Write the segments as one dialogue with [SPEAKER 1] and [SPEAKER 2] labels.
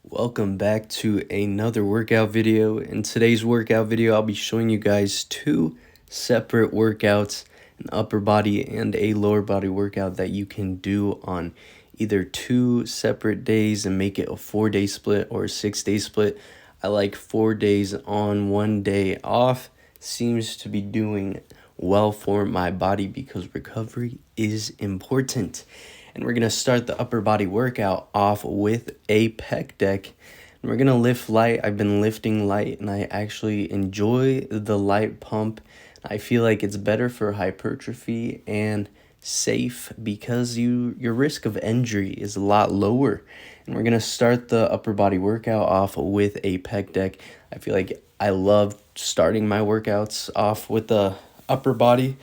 [SPEAKER 1] Welcome back to another workout video. In today's workout video, I'll be showing you guys two separate workouts, an upper body and a lower body workout that you can do on either two separate days and make it a 4-day split or a 6-day split. I like 4 days on, 1 day off. Seems to be doing well for my body because recovery is important. And we're going to start the upper body workout off with a pec deck. And we're going to lift light. I've been lifting light and I actually enjoy the light pump. I feel like it's better for hypertrophy and safe because your risk of injury is a lot lower. And we're going to start the upper body workout off with a pec deck. I feel like I love starting my workouts off with the upper body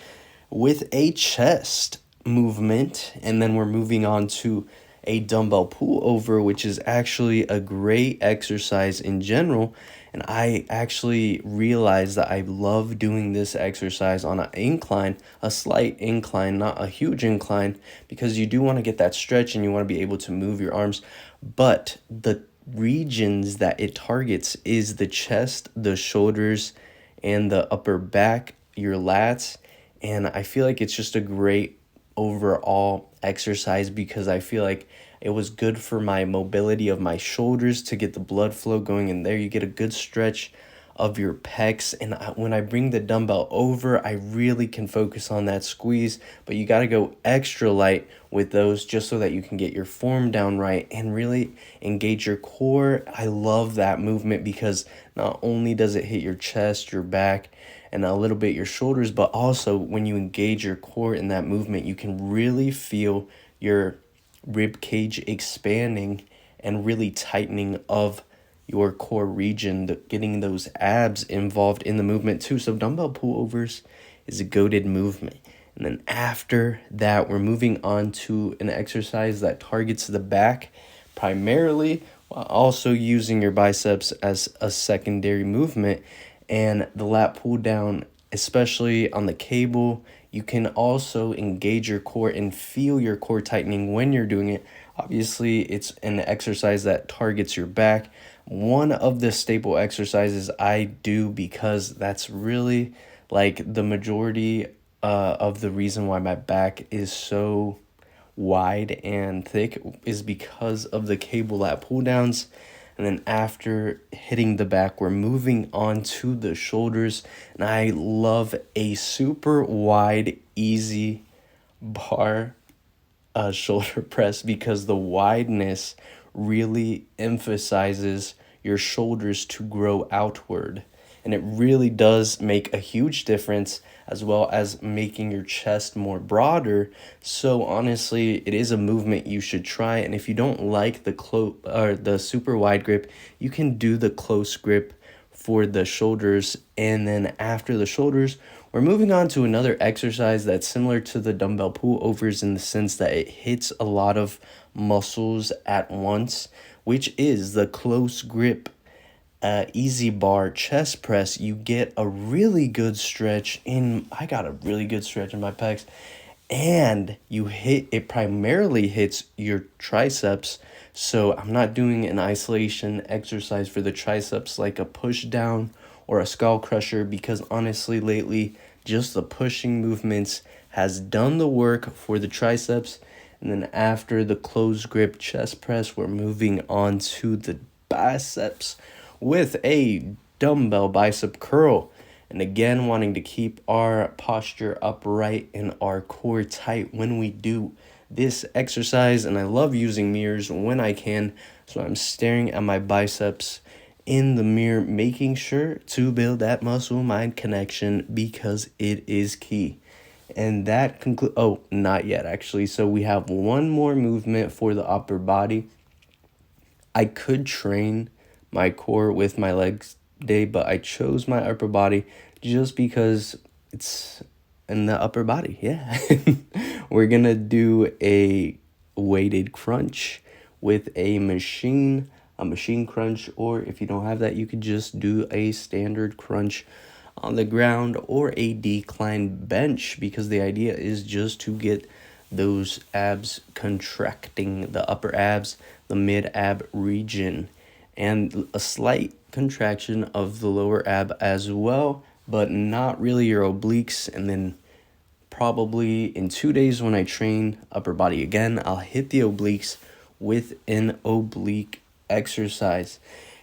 [SPEAKER 1] with a chest movement, and then we're moving on to a dumbbell pullover, which is actually a great exercise in general. And I actually realized that I love doing this exercise on an incline, a slight incline, not a huge incline, because you do want to get that stretch and you want to be able to move your arms. But the regions that it targets is the chest, the shoulders, and the upper back, your lats. And I feel like it's just a great overall exercise because I feel like it was good for my mobility of my shoulders to get the blood flow going in there. You get a good stretch of your pecs, and when I bring the dumbbell over, I really can focus on that squeeze, but you got to go extra light with those just so that you can get your form down right and really engage your core. I love that movement because not only does it hit your chest, your back, and a little bit your shoulders, but also when you engage your core in that movement, you can really feel your rib cage expanding and really tightening of your core region, getting those abs involved in the movement too. So dumbbell pullovers is a goated movement. And then after that, we're moving on to an exercise that targets the back primarily, while also using your biceps as a secondary movement. And the lat pull down, especially on the cable, you can also engage your core and feel your core tightening when you're doing it. Obviously, it's an exercise that targets your back. One of the staple exercises I do because that's really like the majority of the reason why my back is so wide and thick is because of the cable lat pull downs. And then after hitting the back, we're moving on to the shoulders. And I love a super wide, easy bar shoulder press because the wideness really emphasizes your shoulders to grow outward. And it really does make a huge difference, as well as making your chest more broader. So honestly, it is a movement you should try. And if you don't like the super wide grip, you can do the close grip for the shoulders. And then after the shoulders, we're moving on to another exercise that's similar to the dumbbell pullovers in the sense that it hits a lot of muscles at once, which is the close grip easy bar chest press. You get a really good stretch in, I got a really good stretch in my pecs, and it primarily hits your triceps. So I'm not doing an isolation exercise for the triceps like a push down or a skull crusher, because honestly lately just the pushing movements has done the work for the triceps. And then after the closed grip chest press, we're moving on to the biceps with a dumbbell bicep curl. And again, wanting to keep our posture upright and our core tight when we do this exercise. And I love using mirrors when I can. So I'm staring at my biceps in the mirror, making sure to build that muscle-mind connection because it is key. And that not yet actually. So we have one more movement for the upper body. I could train my core with my legs day, but I chose my upper body just because it's in the upper body. Yeah. We're gonna do a weighted crunch with a machine crunch, or if you don't have that, you could just do a standard crunch on the ground or a decline bench, because the idea is just to get those abs contracting, the upper abs, the mid ab region. and a slight contraction of the lower ab as well, but not really your obliques. And then probably in 2 days when I train upper body again, I'll hit the obliques with an oblique exercise.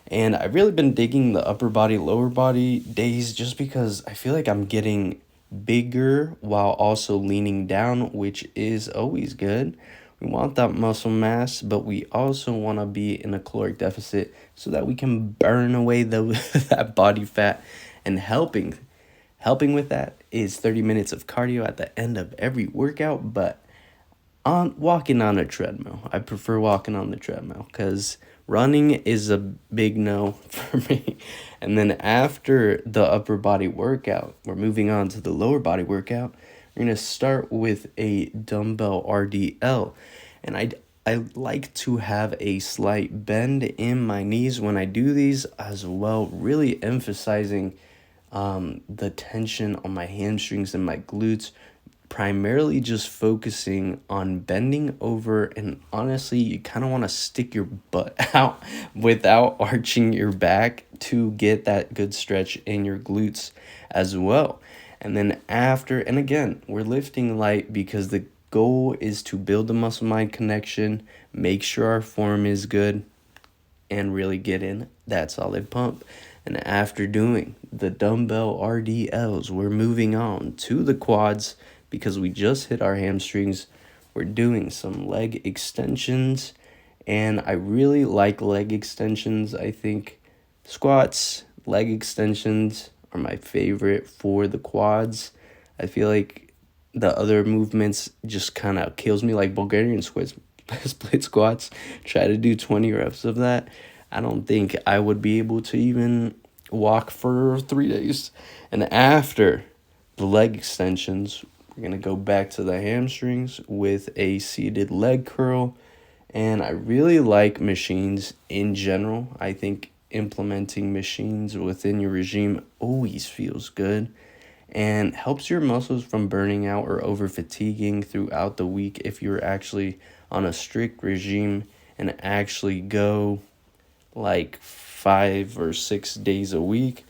[SPEAKER 1] And I've really been digging the upper body, lower body days just because I feel like I'm getting bigger while also leaning down, which is always good. We want that muscle mass, but we also want to be in a caloric deficit so that we can burn away that body fat. And helping with that is 30 minutes of cardio at the end of every workout, but walking on a treadmill. I prefer walking on the treadmill because running is a big no for me. And then after the upper body workout, we're moving on to the lower body workout. We're going to start with a dumbbell RDL. And I like to have a slight bend in my knees when I do these as well, really emphasizing the tension on my hamstrings and my glutes, primarily just focusing on bending over. And honestly, you kind of want to stick your butt out without arching your back to get that good stretch in your glutes as well. And then after, and again, we're lifting light because the goal is to build the muscle mind connection, make sure our form is good, and really get in that solid pump. And after doing the dumbbell RDLs, we're moving on to the quads because we just hit our hamstrings. We're doing some leg extensions, and I really like leg extensions. I think squats, leg extensions are my favorite for the quads. I feel like the other movements just kind of kills me, like Bulgarian split squats. Try to do 20 reps of that. I don't think I would be able to even walk for 3 days. And after the leg extensions, we're going to go back to the hamstrings with a seated leg curl. And I really like machines in general. I think implementing machines within your regime always feels good and helps your muscles from burning out or over fatiguing throughout the week if you're actually on a strict regime and actually go like 5 or 6 days a week.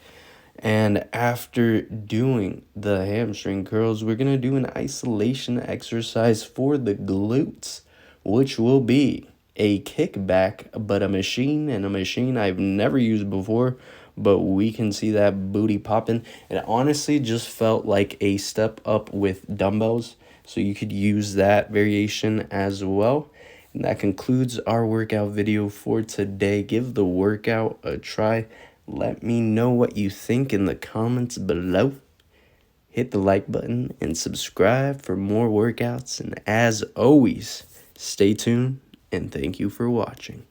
[SPEAKER 1] And after doing the hamstring curls, we're going to do an isolation exercise for the glutes, which will be a kickback, but a machine, and a machine I've never used before, but we can see that booty popping. It honestly just felt like a step up with dumbbells, so you could use that variation as well. And that concludes our workout video for today. Give the workout a try. Let me know what you think in the comments below. Hit the like button and subscribe for more workouts. And as always, stay tuned and thank you for watching.